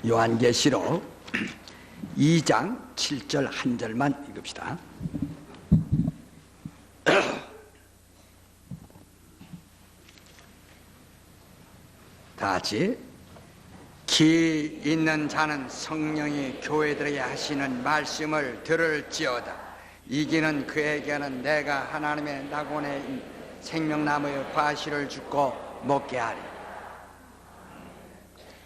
요한계시록 2장 7절 한 절만 읽읍시다. 다 같이. 기 있는 자는 성령이 교회들에게 하시는 말씀을 들을지어다. 이기는 그에게는 내가 하나님의 낙원의 생명나무의 과실을 주고 먹게 하리.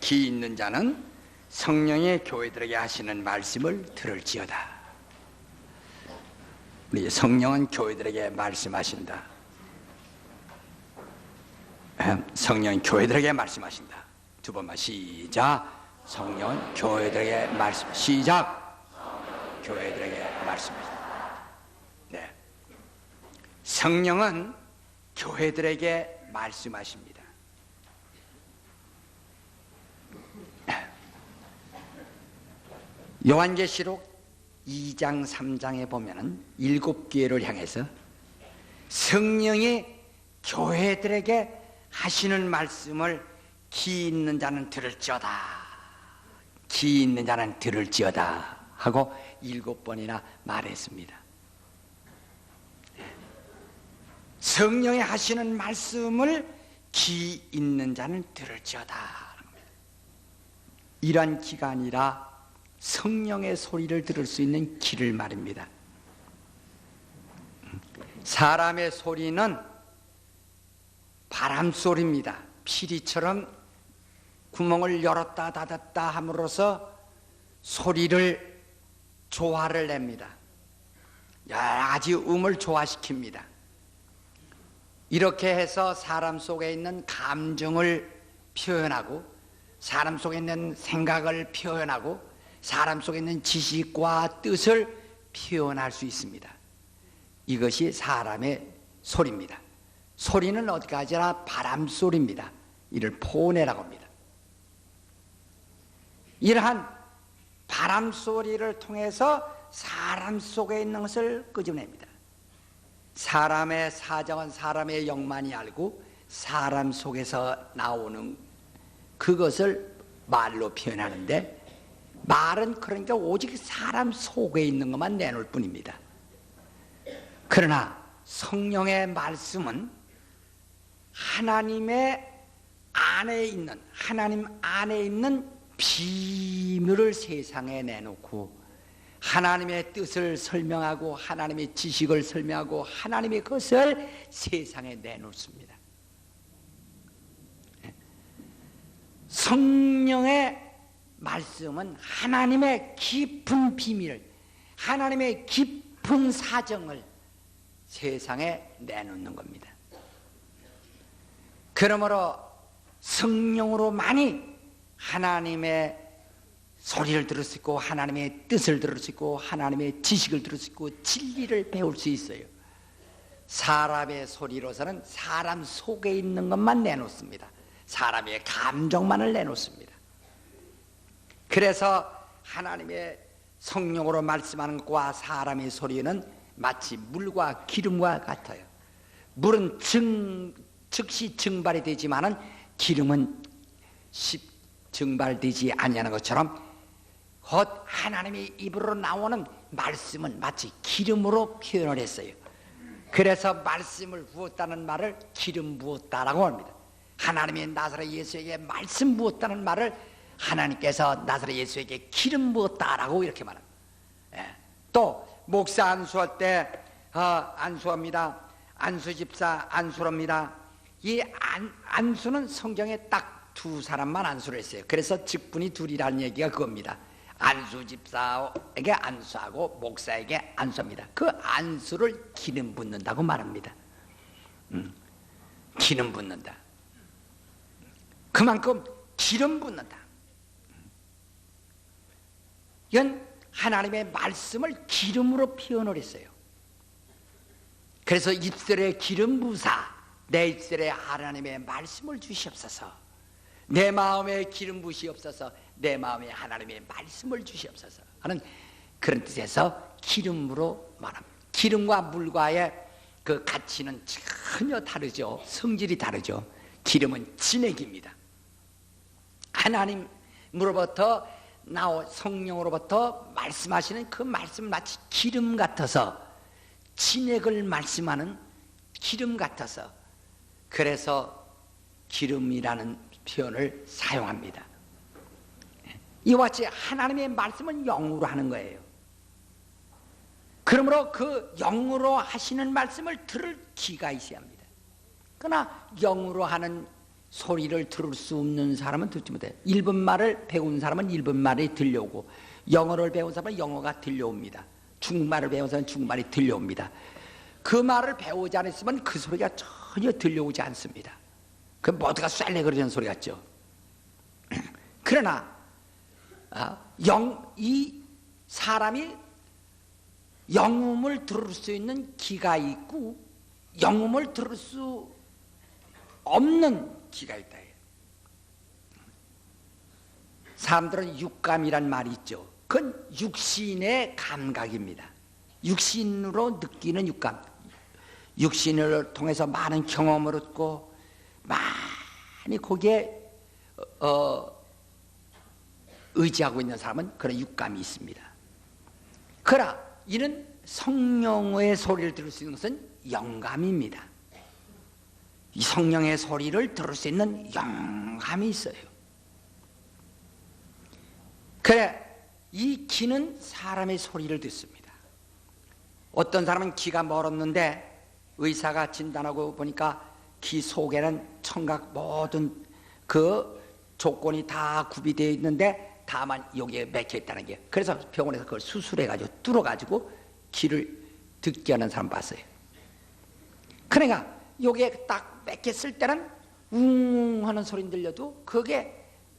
기 있는 자는 성령이 교회들에게 하시는 말씀을 들을지어다. 우리 성령은 교회들에게 말씀하신다. 성령은 교회들에게 말씀하신다. 두 번만 시작. 성령은 교회들에게 말씀. 시작. 교회들에게 말씀하신다. 네. 성령은 교회들에게 말씀하십니다. 요한계시록 2장 3장에 보면은 7교회를 향해서 성령이 교회들에게 하시는 말씀을 기 있는 자는 들을지어다, 기 있는 자는 들을지어다 하고 7번이나 말했습니다. 성령이 하시는 말씀을 기 있는 자는 들을지어다. 이러한 기가 아니라 성령의 소리를 들을 수 있는 귀를 말입니다. 사람의 소리는 바람소리입니다. 피리처럼 구멍을 열었다 닫았다 함으로써 소리를 조화를 냅니다. 여러 가지 음을 조화시킵니다. 이렇게 해서 사람 속에 있는 감정을 표현하고, 사람 속에 있는 생각을 표현하고, 사람 속에 있는 지식과 뜻을 표현할 수 있습니다. 이것이 사람의 소리입니다. 소리는 어디까지나 바람소리입니다. 이를 포내라고 합니다. 이러한 바람소리를 통해서 사람 속에 있는 것을 끄집어냅니다. 사람의 사정은 사람의 영만이 알고 사람 속에서 나오는 그것을 말로 표현하는데, 말은 그러니까 오직 사람 속에 있는 것만 내놓을 뿐입니다. 그러나 성령의 말씀은 하나님의 안에 있는, 하나님 안에 있는 비밀을 세상에 내놓고 하나님의 뜻을 설명하고 하나님의 지식을 설명하고 하나님의 것을 세상에 내놓습니다. 성령의 말씀은 하나님의 깊은 비밀, 하나님의 깊은 사정을 세상에 내놓는 겁니다. 그러므로 성령으로만이 하나님의 소리를 들을 수 있고 하나님의 뜻을 들을 수 있고 하나님의 지식을 들을 수 있고 진리를 배울 수 있어요. 사람의 소리로서는 사람 속에 있는 것만 내놓습니다. 사람의 감정만을 내놓습니다. 그래서 하나님의 성령으로 말씀하는 것과 사람의 소리는 마치 물과 기름과 같아요. 물은 즉시 증발이 되지만은 기름은 증발되지 아니하는 것처럼 곧 하나님의 입으로 나오는 말씀은 마치 기름으로 표현을 했어요. 그래서 말씀을 부었다는 말을 기름 부었다라고 합니다. 하나님의 나사렛 예수에게 말씀 부었다는 말을 하나님께서 나사렛 예수에게 기름 부었다라고 이렇게 말합니다. 또 목사 안수할 때 안수합니다. 안수집사 안수합니다. 이 안수는 성경에 딱 두 사람만 안수를 했어요. 그래서 직분이 둘이라는 얘기가 그겁니다. 안수집사에게 안수하고 목사에게 안수합니다. 그 안수를 기름 붓는다고 말합니다. 기름 붓는다. 그만큼 기름 붓는다. 이건 하나님의 말씀을 기름으로 표현을 했어요. 그래서 입술에 기름 부사 내 입술에 하나님의 말씀을 주시옵소서, 내 마음에 기름 부시옵소서, 내 마음에 하나님의 말씀을 주시옵소서 하는 그런 뜻에서 기름으로 말합니다. 기름과 물과의 그 가치는 전혀 다르죠. 성질이 다르죠. 기름은 진액입니다. 하나님 하나님으로부터 성령으로부터 말씀하시는 그 말씀은 마치 기름 같아서, 진액을 말씀하는 기름 같아서, 그래서 기름이라는 표현을 사용합니다. 이와 같이 하나님의 말씀은 영으로 하는 거예요. 그러므로 그 영으로 하시는 말씀을 들을 귀가 있어야 합니다. 그러나 영으로 하는 소리를 들을 수 없는 사람은 듣지 못해요. 일본말을 배운 사람은 일본말이 들려오고, 영어를 배운 사람은 영어가 들려옵니다. 중국말을 배운 사람은 중국말이 들려옵니다. 그 말을 배우지 않았으면 그 소리가 전혀 들려오지 않습니다. 그 모두가 쌀래 그러는 소리 같죠. 그러나 이 사람이 영음을 들을 수 있는 귀가 있고 영음을 들을 수 없는 귀가 있다. 사람들은 육감이란 말이 있죠. 그건 육신의 감각입니다. 육신으로 느끼는 육감. 육신을 통해서 많은 경험을 얻고 많이 거기에 의지하고 있는 사람은 그런 육감이 있습니다. 그러나 이는 성령의 소리를 들을 수 있는 것은 영감입니다. 이 성령의 소리를 들을 수 있는 영감이 있어요. 그래, 이 귀는 사람의 소리를 듣습니다. 어떤 사람은 귀가 멀었는데 의사가 진단하고 보니까 귀 속에는 청각 모든 그 조건이 다 구비되어 있는데 다만 여기에 맥혀 있다는 게, 그래서 병원에서 그걸 수술해가지고 뚫어가지고 귀를 듣게 하는 사람 봤어요. 그러니까 여기에 딱 맥혔을 때는 웅 하는 소리 들려도 그게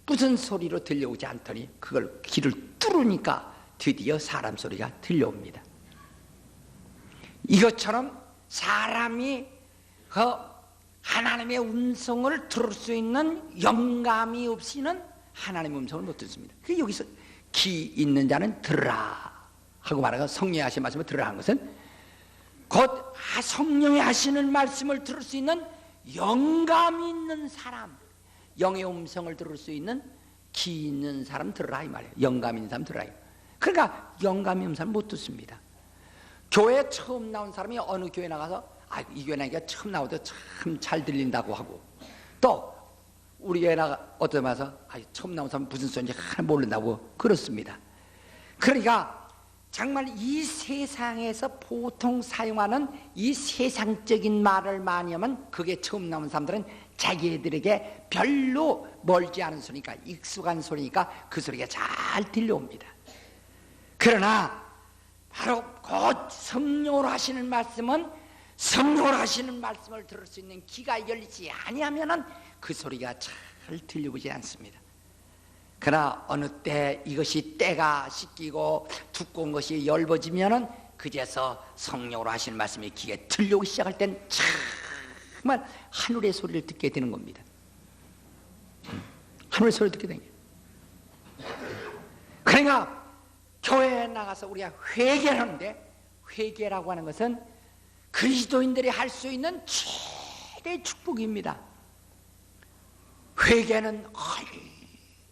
무슨 소리로 들려오지 않더니 그걸 귀를 뚫으니까 드디어 사람 소리가 들려옵니다. 이것처럼 사람이 그 하나님의 음성을 들을 수 있는 영감이 없이는 하나님의 음성을 못 듣습니다. 그 여기서 귀 있는 자는 들으라 하고 말하고 성령이 하신 말씀을 들으라 한 것은 곧 성령이 하시는 말씀을 들을 수 있는 영감이 있는 사람, 영의 음성을 들을 수 있는 귀 있는 사람 들으라 이 말이에요. 영감 있는 사람 들으라. 그러니까 영감이 없는 사람 못 듣습니다. 교회에 처음 나온 사람이 어느 교회 나가서 이 교회 나니까 처음 나오도 참 잘 들린다고 하고, 또 우리 교회 나가 어떤 와서 처음 나온 사람 무슨 소리인지 하나 모른다고 그렇습니다. 그러니까 정말 이 세상에서 보통 사용하는 이 세상적인 말을 많이 하면 그게 처음 나온 사람들은 자기들에게 별로 멀지 않은 소리니까, 익숙한 소리니까 그 소리가 잘 들려옵니다. 그러나 바로 곧 성령으로 하시는 말씀은 성령으로 하시는 말씀을 들을 수 있는 귀가 열리지 아니하면은 그 소리가 잘 들려오지 않습니다. 그러나 어느 때 이것이 때가 씻기고 두꺼운 것이 엷어지면은 그제서 성령으로 하시는 말씀이 귀에 들려오기 시작할 땐 정말 하늘의 소리를 듣게 되는 겁니다. 하늘의 소리를 듣게 되는 거예요. 그러니까 교회에 나가서 우리가 회개를 하는데, 회개라고 하는 것은 그리스도인들이 할 수 있는 최대의 축복입니다. 회개는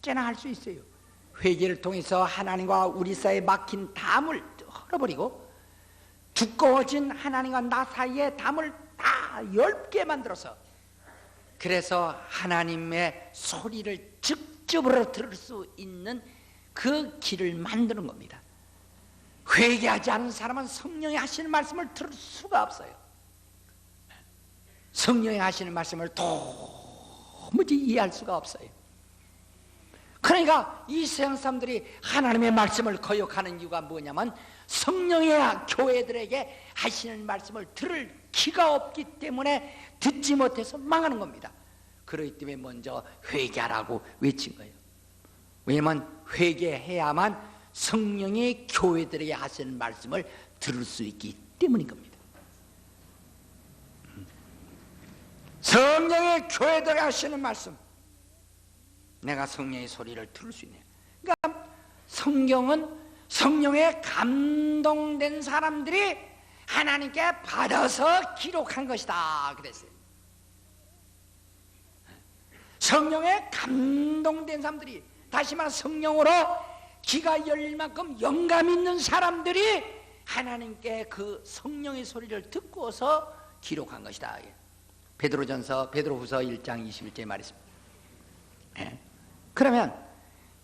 언제나 할 수 있어요. 회개를 통해서 하나님과 우리 사이에 막힌 담을 헐어버리고 두꺼워진 하나님과 나 사이의 담을 다 얇게 만들어서, 그래서 하나님의 소리를 직접으로 들을 수 있는 그 길을 만드는 겁니다. 회개하지 않은 사람은 성령이 하시는 말씀을 들을 수가 없어요. 성령이 하시는 말씀을 도무지 이해할 수가 없어요. 그러니까 이 세상 사람들이 하나님의 말씀을 거역하는 이유가 뭐냐면 성령의 교회들에게 하시는 말씀을 들을 귀가 없기 때문에 듣지 못해서 망하는 겁니다. 그렇기 때문에 먼저 회개하라고 외친 거예요. 왜냐하면 회개해야만 성령이 교회들에게 하시는 말씀을 들을 수 있기 때문인 겁니다. 성령의 교회들에게 하시는 말씀, 내가 성령의 소리를 들을 수 있네요. 그러니까 성경은 성령에 감동된 사람들이 하나님께 받아서 기록한 것이다 그랬어요. 성령에 감동된 사람들이 다시 말해 성령으로 귀가 열릴 만큼 영감 있는 사람들이 하나님께 그 성령의 소리를 듣고서 기록한 것이다. 베드로후서 1장 21절에 말했습니다. 그러면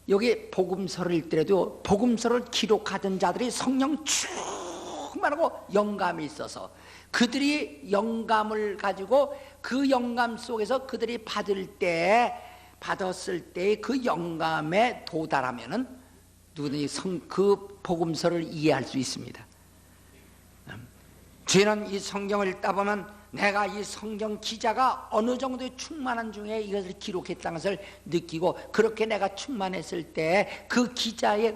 여기 복음서를 읽더라도 복음서를 기록하던 자들이 성령 충만하고 영감이 있어서 그들이 영감을 가지고 그 영감 속에서 그들이 받았을 때 그 영감에 도달하면은 누구든지 그 복음서를 이해할 수 있습니다. 저는 이 성경을 읽다 보면 내가 이 성경 기자가 어느 정도의 충만한 중에 이것을 기록했다는 것을 느끼고, 그렇게 내가 충만했을 때 그 기자의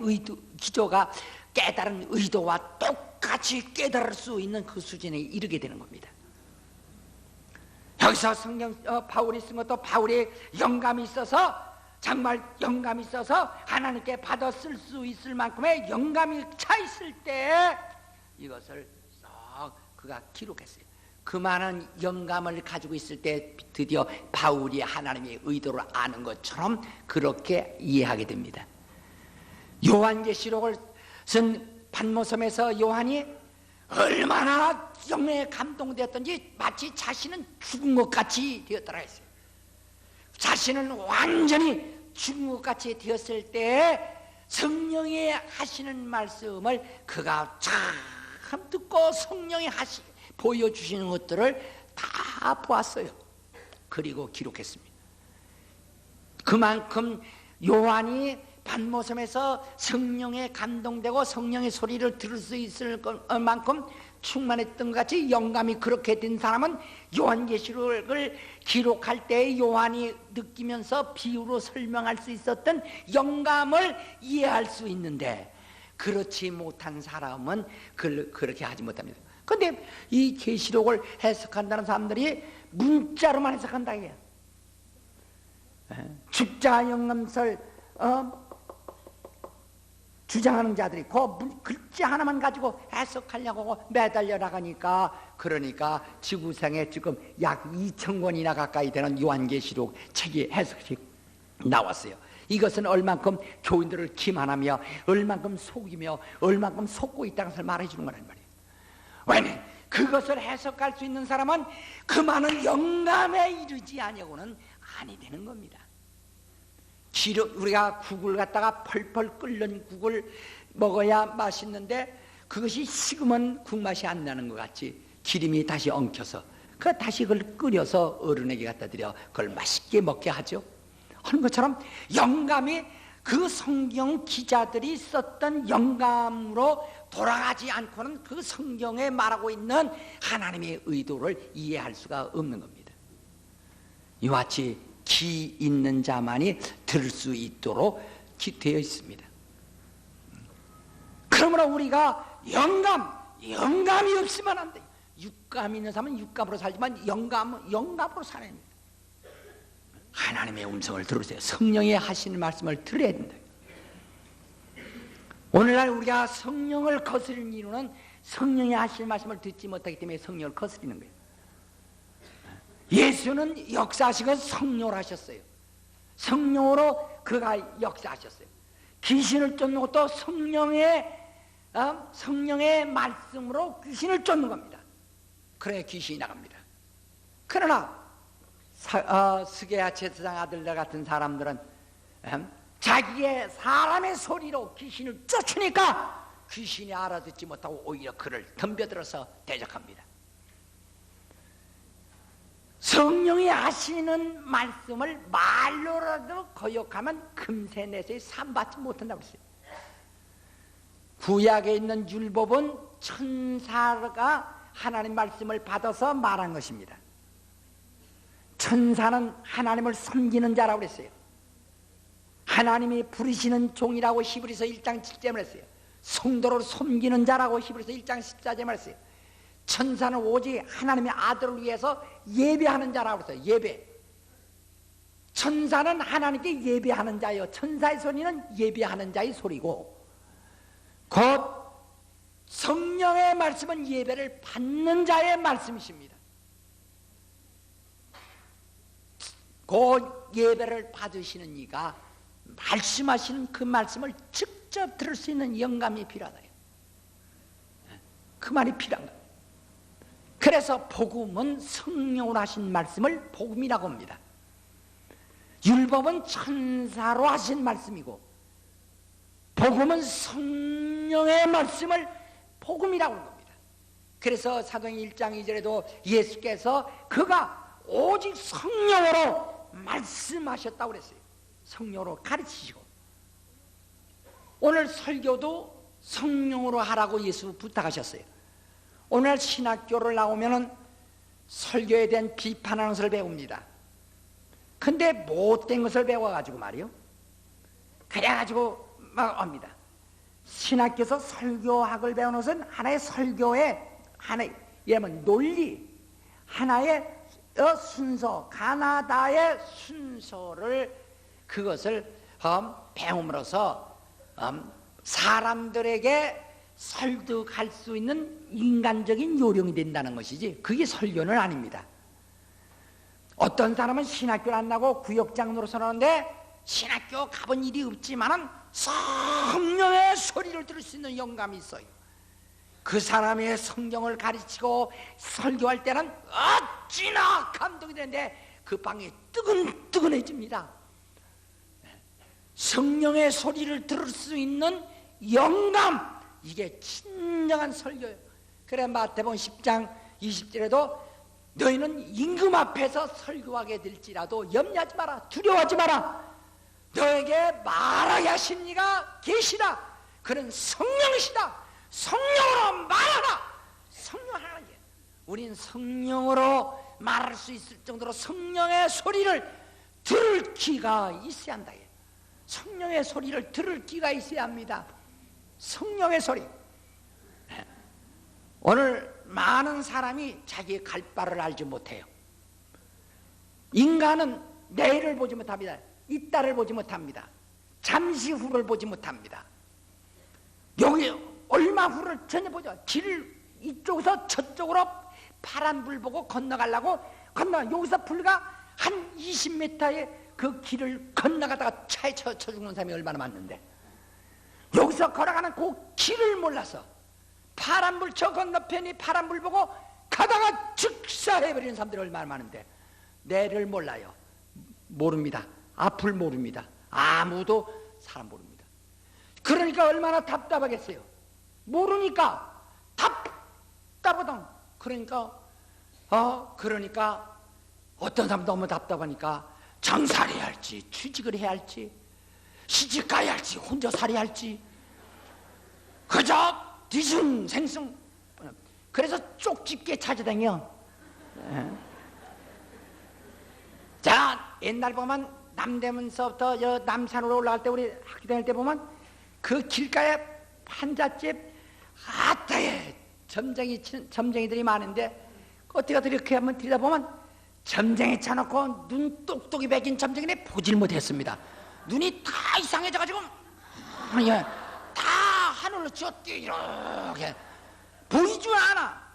기조가 깨달은 의도와 똑같이 깨달을 수 있는 그 수준에 이르게 되는 겁니다. 여기서 성경 바울이 쓴 것도 바울의 영감이 있어서, 정말 영감이 있어서 하나님께 받았을 수 있을 만큼의 영감이 차 있을 때 이것을 썩 그가 기록했어요. 그 많은 영감을 가지고 있을 때 드디어 바울이 하나님의 의도를 아는 것처럼 그렇게 이해하게 됩니다. 요한계시록을 쓴 patmos섬에서 요한이 얼마나 영에 감동되었던지 마치 자신은 죽은 것 같이 되었더라 했어요. 자신은 완전히 죽은 것 같이 되었을 때 성령이 하시는 말씀을 그가 참 듣고 성령이 보여주시는 것들을 다 보았어요. 그리고 기록했습니다. 그만큼 요한이 patmos섬에서 성령에 감동되고 성령의 소리를 들을 수 있을 만큼 충만했던 것 같이 영감이 그렇게 된 사람은 요한계시록을 기록할 때 요한이 느끼면서 비유로 설명할 수 있었던 영감을 이해할 수 있는데, 그렇지 못한 사람은 그렇게 하지 못합니다. 그런데 이 계시록을 해석한다는 사람들이 문자로만 해석한다 이게요. 죽자 영감설 주장하는 자들이 그 글자 하나만 가지고 해석하려고 매달려 나가니까, 그러니까 지구상에 지금 약 2,000권이나 가까이 되는 요한계시록 책이 해석이 나왔어요. 이것은 얼만큼 교인들을 기만하며 얼만큼 속이며 얼만큼 속고 있다는 것을 말해주는 거란 말이에요. 왜냐? 그것을 해석할 수 있는 사람은 그 많은 영감에 이르지 아니하고는 아니 되는 겁니다. 우리가 국을 갖다가 펄펄 끓는 국을 먹어야 맛있는데, 그것이 식으면 국맛이 안 나는 것 같이 기름이 다시 엉켜서 다시 그걸 끓여서 어른에게 갖다 드려 그걸 맛있게 먹게 하죠. 하는 것처럼 영감이 그 성경 기자들이 썼던 영감으로 돌아가지 않고는 그 성경에 말하고 있는 하나님의 의도를 이해할 수가 없는 겁니다. 이와 같이 귀 있는 자만이 들을 수 있도록 되어 있습니다. 그러므로 우리가 영감이 없으면 안 돼요. 육감이 있는 사람은 육감으로 살지만 영감으로 살아야 합니다. 하나님의 음성을 들으세요. 성령이 하시는 말씀을 들어야 된다. 오늘날 우리가 성령을 거스르는 이유는 성령이 하시는 말씀을 듣지 못하기 때문에 성령을 거스리는 거예요. 예수는 역사하시고 성령을 하셨어요. 성령으로 그가 역사하셨어요. 귀신을 쫓는 것도 성령의 말씀으로 귀신을 쫓는 겁니다. 그래야 귀신이 나갑니다. 그러나 스게야 제사장 아들들 같은 사람들은 자기의 사람의 소리로 귀신을 쫓으니까 귀신이 알아듣지 못하고 오히려 그를 덤벼들어서 대적합니다. 성령이 하시는 말씀을 말로라도 거역하면 금세 내세 삼받지 못한다고 했어요. 구약에 있는 율법은 천사가 하나님 말씀을 받아서 말한 것입니다. 천사는 하나님을 섬기는 자라고 그랬어요. 하나님이 부르시는 종이라고 히브리서 1장 7절에 말했어요. 성도를 섬기는 자라고 히브리서 1장 14절에 말했어요. 천사는 오직 하나님의 아들을 위해서 예배하는 자라고 그랬어요. 예배. 천사는 하나님께 예배하는 자예요. 천사의 소리는 예배하는 자의 소리고, 곧 성령의 말씀은 예배를 받는 자의 말씀이십니다. 곧 예배를 받으시는 이가 말씀하시는 그 말씀을 직접 들을 수 있는 영감이 필요하다. 그 말이 필요한 거예요. 그래서 복음은 성령으로 하신 말씀을 복음이라고 합니다. 율법은 천사로 하신 말씀이고 복음은 성령의 말씀을 복음이라고 하는 겁니다. 그래서 사도행 1장 2절에도 예수께서 그가 오직 성령으로 말씀하셨다고 그랬어요. 성령으로 가르치시고 오늘 설교도 성령으로 하라고 예수 부탁하셨어요. 오늘 신학교를 나오면은 설교에 대한 비판하는 것을 배웁니다. 근데 못된 것을 배워가지고 말이요. 그래가지고 막 합니다. 신학교에서 설교학을 배우는 것은 하나의 설교의 하나의 예면 논리, 하나의 순서, 가나다의 순서를 그것을 배움으로써 사람들에게 설득할 수 있는 인간적인 요령이 된다는 것이지 그게 설교는 아닙니다. 어떤 사람은 신학교를 안 나고 구역장 노릇을 하는데 신학교 가본 일이 없지만은 성령의 소리를 들을 수 있는 영감이 있어요. 그 사람의 성경을 가르치고 설교할 때는 어찌나 감동이 되는데 그 방이 뜨근뜨근해집니다. 성령의 소리를 들을 수 있는 영감, 이게 진정한 설교예요. 그래 마태복음 10장 20절에도 너희는 임금 앞에서 설교하게 될지라도 염려하지 마라, 두려워하지 마라. 너에게 말하게 하신 이가 계시다. 그는 성령이시다. 성령으로 말하라. 성령 하나님. 우린 성령으로 말할 수 있을 정도로 성령의 소리를 들을 귀가 있어야 한다. 성령의 소리를 들을 귀가 있어야 합니다. 성령의 소리. 오늘 많은 사람이 자기의 갈 바를 알지 못해요. 인간은 내일을 보지 못합니다. 이따를 보지 못합니다. 잠시 후를 보지 못합니다. 여기 얼마 후를 전혀 보죠. 길을 이쪽에서 저쪽으로 파란 불 보고 건너가려고 여기서 불과 한 20m의 그 길을 건너가다가 차에 쳐 죽는 사람이 얼마나 많은데 여기서 걸어가는 그 길을 몰라서 파란불 저 건너편이 파란불 보고 가다가 즉사해버리는 사람들이 얼마나 많은데 내를 몰라요. 모릅니다. 앞을 모릅니다. 아무도 사람 모릅니다. 그러니까 얼마나 답답하겠어요. 모르니까 답답하던 그러니까 어떤 사람 너무 답답하니까 장사를 해야 할지 취직을 해야 할지 시집 가야 할지 혼자 살아야 할지 그저 뒤숭생숭. 그래서 쪽집게 찾아다녀. 자, 옛날 보면 남대문서부터 남산으로 올라갈 때 우리 학교 다닐 때 보면 그 길가에 한잣집 아따에 점쟁이들이 많은데 어떻게 이렇게 한번 들여다보면 점쟁이 차놓고 눈 똑똑이 베긴 점쟁이네 보질 못했습니다. 눈이 다 이상해져가지고 다 하늘로 쥐었대 이렇게 보이지 않아.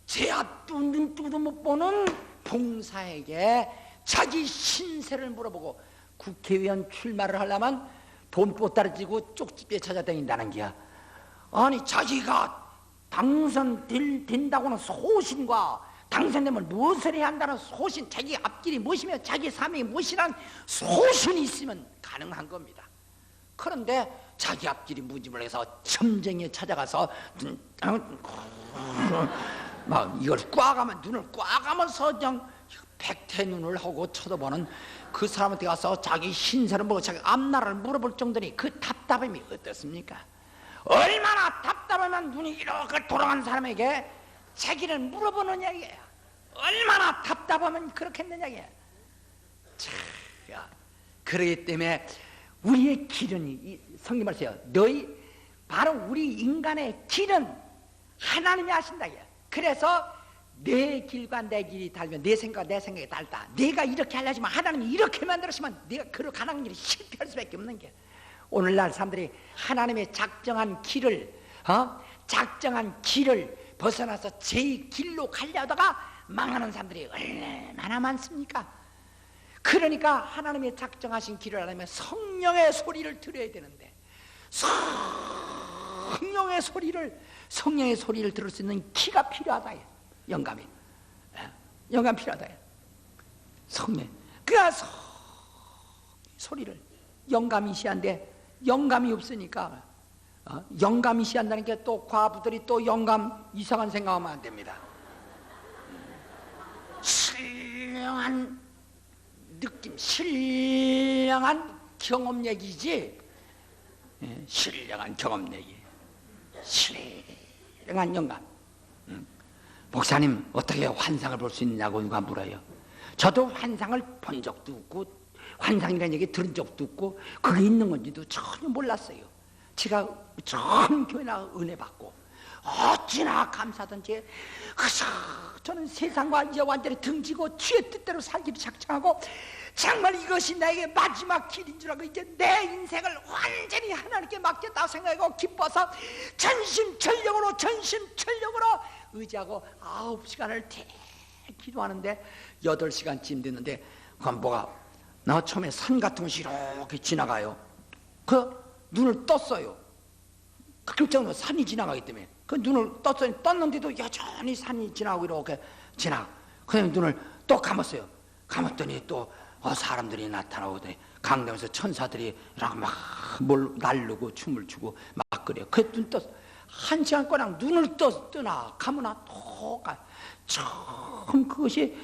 제 앞도 눈 뜨고도 못 보는 봉사에게 자기 신세를 물어보고 국회의원 출마를 하려면 돈보 따라지고 쪽집게 찾아다닌다는 게야. 아니 자기가 당선된다고는 소신과 당선되면 무엇을 해야 한다는 소신, 자기 앞길이 무엇이며 자기 사명이 무엇이란 소신이 있으면 가능한 겁니다. 그런데 자기 앞길이 무짐을 해서 점쟁이에 찾아가서 막 이걸 꽈가면 눈을 꽈가면서 그냥 백태 눈을 하고 쳐다보는 그 사람한테 가서 자기 신세를 물어 자기 앞나라를 물어볼 정도니 그 답답함이 어떻습니까? 얼마나 답답하면 눈이 이렇게 돌아간 사람에게 자기를 물어보는 이야기예요. 얼마나 답답하면 그렇겠느냐 이야기예요. 그러기 때문에 우리의 길은 성경 말씀이요. 너희 바로 우리 인간의 길은 하나님이 하신다. 그래서 내 길과 내 길이 달면 내 생각과 내 생각이 달다. 내가 이렇게 하려지만 하나님이 이렇게 만들었으면 내가 그렇게 가는 길이 실패할 수밖에 없는 게 오늘날 사람들이 하나님의 작정한 길을 벗어나서 제 길로 가려다가 망하는 사람들이 얼마나 많습니까? 그러니까 하나님의 작정하신 길을 알려면 성령의 소리를 들어야 되는데, 성령의 소리를 들을 수 있는 귀가 필요하다. 영감이 필요하다. 성령. 그러니까 소리를, 영감이 시한데 영감이 없으니까, 영감이 시한다는 게 또 과부들이 또 영감 이상한 생각하면 안 됩니다. 신령한 느낌, 신령한 경험 얘기지. 신령한 경험 얘기, 신령한 영감. 목사님 어떻게 환상을 볼 수 있느냐고 누가 물어요. 저도 환상을 본 적도 없고 환상이라는 얘기 들은 적도 없고 그게 있는 건지도 전혀 몰랐어요. 제가 처음 교회 나가 은혜 받고 어찌나 감사하던지, 저는 세상과 이제 완전히 등지고 주의 뜻대로 살기를 작정하고 정말 이것이 나에게 마지막 길인 줄 알고 이제 내 인생을 완전히 하나님께 맡겼다고 생각하고 기뻐서 전심전력으로 의지하고 9시간을 기도하는데 8시간쯤 됐는데, 그건 뭐가, 나 처음에 산 같은 것이 이렇게 지나가요. 그 눈을 떴어요. 극적으로 산이 지나가기 때문에 그 눈을 떴는데도 여전히 산이 지나고 이렇게 지나가. 그냥 눈을 또 감았어요. 감았더니 또 사람들이 나타나고 강당에서 천사들이 이렇게 막 날르고 춤을 추고 막 그래요. 그 눈 떴어. 1시간 거랑 눈을 뜨나 감으나 똑같아. 처음 그것이,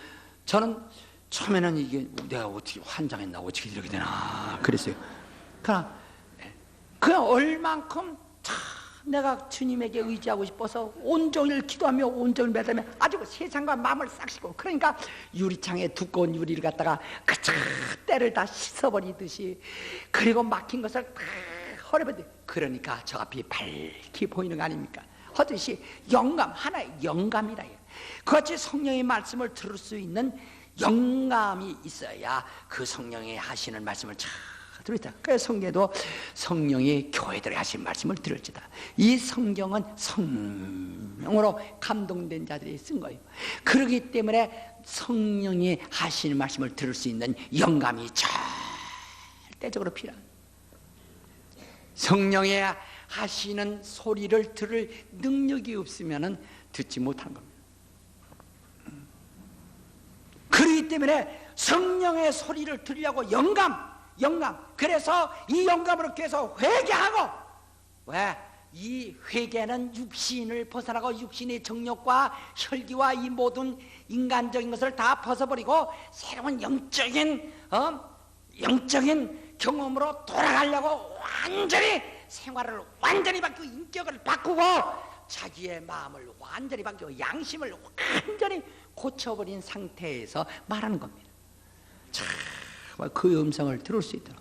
저는 처음에는 이게 내가 어떻게 환장했나, 어떻게 이렇게 되나 그랬어요. 그러나 그냥 얼만큼 내가 주님에게 의지하고 싶어서 온종일 기도하며 온종일 매달며 아주 세상과 마음을 싹 씻고, 그러니까 유리창에 두꺼운 유리를 갖다가 때를 다 씻어버리듯이, 그리고 막힌 것을 다 헐어버리듯이, 그러니까 저 앞이 밝게 보이는 거 아닙니까? 하듯이 영감, 하나의 영감이라. 그같이 성령의 말씀을 들을 수 있는 영감이 있어야 그 성령이 하시는 말씀을 잘 들었다. 그래서 성경에도 성령이 교회들에 하신 말씀을 들을지다. 이 성경은 성령으로 감동된 자들이 쓴 거예요. 그렇기 때문에 성령이 하시는 말씀을 들을 수 있는 영감이 절대적으로 필요합니다. 성령이 하시는 소리를 들을 능력이 없으면 듣지 못한 겁니다. 그렇기 때문에 성령의 소리를 들으려고 영감. 그래서 이 영감으로 계속 회개하고, 왜? 이 회개는 육신을 벗어나고 육신의 정욕과 혈기와 이 모든 인간적인 것을 다 벗어버리고 새로운 영적인 경험으로 돌아가려고 완전히 생활을 완전히 바꾸고 인격을 바꾸고 자기의 마음을 완전히 바꾸고 양심을 완전히 고쳐버린 상태에서 말하는 겁니다. 그 음성을 들을 수 있도록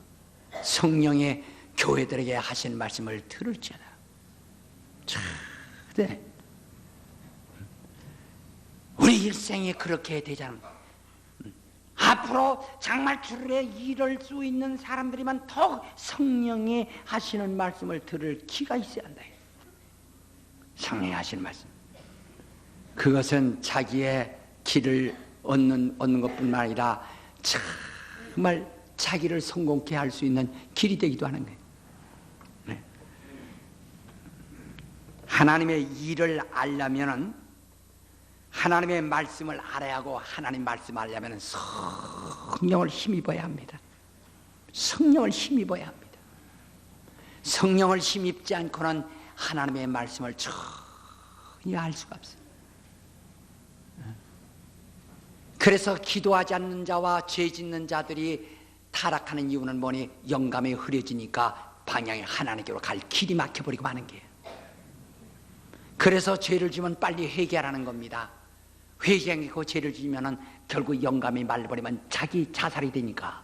성령의 교회들에게 하신 말씀을 들을지어다. 네. 우리 일생이 그렇게 되잖아. 앞으로 정말 주를 이룰 수 있는 사람들이면 더욱 성령이 하시는 말씀을 들을 기가 있어야 한다. 성령이 하시는 말씀, 그것은 자기의 길을 얻는 것뿐만 아니라 정말 자기를 성공케 할 수 있는 길이 되기도 하는 거예요. 네. 하나님의 일을 알려면은, 하나님의 말씀을 알아야 하고, 하나님 말씀을 알려면 성령을 힘입어야 합니다. 성령을 힘입어야 합니다. 성령을 힘입지 않고는 하나님의 말씀을 전혀 알 수가 없어요. 그래서 기도하지 않는 자와 죄 짓는 자들이 타락하는 이유는 뭐니? 영감이 흐려지니까 방향이 하나님께로 갈 길이 막혀버리고 마는 거예요. 그래서 죄를 지면 빨리 회개하라는 겁니다. 회개하고 죄를 지면은 결국 영감이 말려버리면 자기 자살이 되니까.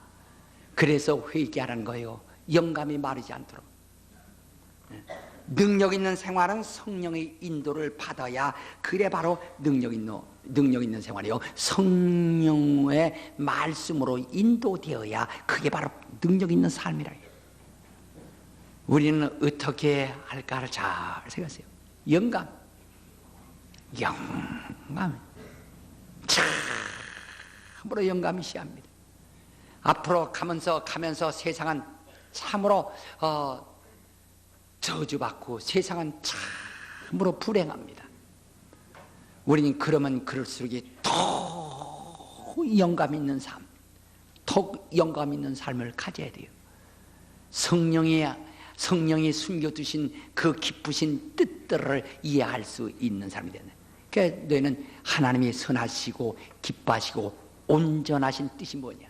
그래서 회개하라는 거예요. 영감이 마르지 않도록. 능력 있는 생활은 성령의 인도를 받아야, 그래 바로 능력 있는 생활이요. 성령의 말씀으로 인도되어야 그게 바로 능력 있는 삶이라. 우리는 어떻게 할까를 잘 생각하세요. 영감. 참으로 영감이 시합니다. 앞으로 가면서 세상은 참으로 저주받고 세상은 참으로 불행합니다. 우리는 그러면 그럴수록 더 영감 있는 삶, 더 영감 있는 삶을 가져야 돼요. 성령이 숨겨두신 그 기쁘신 뜻들을 이해할 수 있는 사람이 되는. 그러니까 너희는 하나님이 선하시고 기뻐하시고 온전하신 뜻이 뭐냐,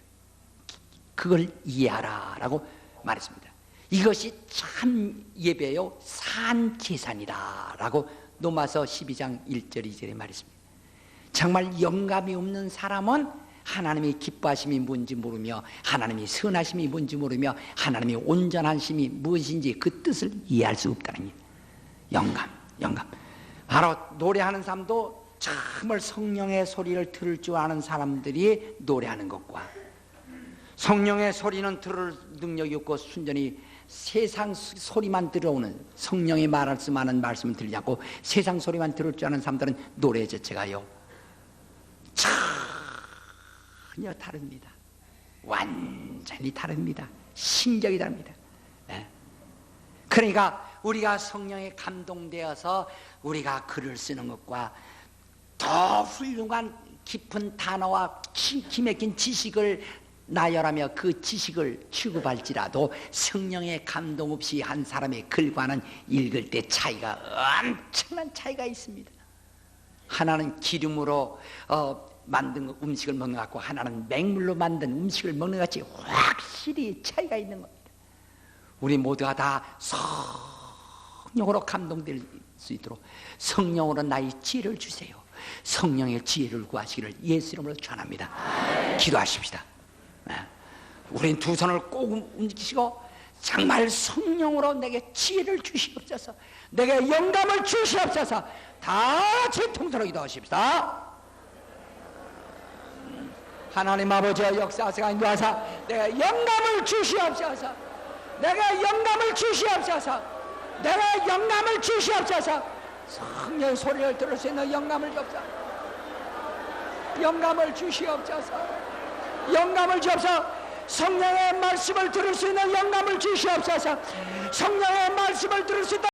그걸 이해하라 라고 말했습니다. 이것이 참 예배요 산제산이다 라고 로마서 12장 1절 2절에 말했습니다. 정말 영감이 없는 사람은 하나님의 기뻐하심이 뭔지 모르며 하나님의 선하심이 뭔지 모르며 하나님의 온전하심이 무엇인지 그 뜻을 이해할 수 없다는 거예요. 영감. 바로 노래하는 사람도 정말 성령의 소리를 들을 줄 아는 사람들이 노래하는 것과, 성령의 소리는 들을 능력이 없고 순전히 세상 소리만 들어오는, 성령이 말할 수 많은 말씀을 들지 않고 세상 소리만 들을 줄 아는 사람들은 노래 자체가요 전혀 다릅니다. 완전히 다릅니다. 심적이 다릅니다. 그러니까 우리가 성령에 감동되어서 우리가 글을 쓰는 것과 더 훌륭한 깊은 단어와 기맥힌 지식을 나열하며 그 지식을 취급할지라도 성령의 감동 없이 한 사람의 글과는 읽을 때 차이가, 엄청난 차이가 있습니다. 하나는 기름으로 만든 음식을 먹는 것 같고 하나는 맹물로 만든 음식을 먹는 것 같이 확실히 차이가 있는 겁니다. 우리 모두가 다 성령으로 감동될 수 있도록 성령으로 나의 지혜를 주세요. 성령의 지혜를 구하시기를 예수 이름으로 전합니다. 기도하십시다. 우린 두 손을 꼭 움직이시고 정말 성령으로 내게 지혜를 주시옵소서, 내게 영감을 주시옵소서. 다 같이 통성으로 기도하십시다. 하나님 아버지의 역사하사 인도하사 내가 영감을 주시옵소서, 내가 영감을 주시옵소서, 내가 영감을 주시옵소서. 성령의 소리를 들을 수 있는 영감을 주옵소서, 영감을 주시옵소서, 영감을 주옵소서. 성령의 말씀을 들을 수 있는 영감을 주시옵소서, 성령의 말씀을 들을 수 있는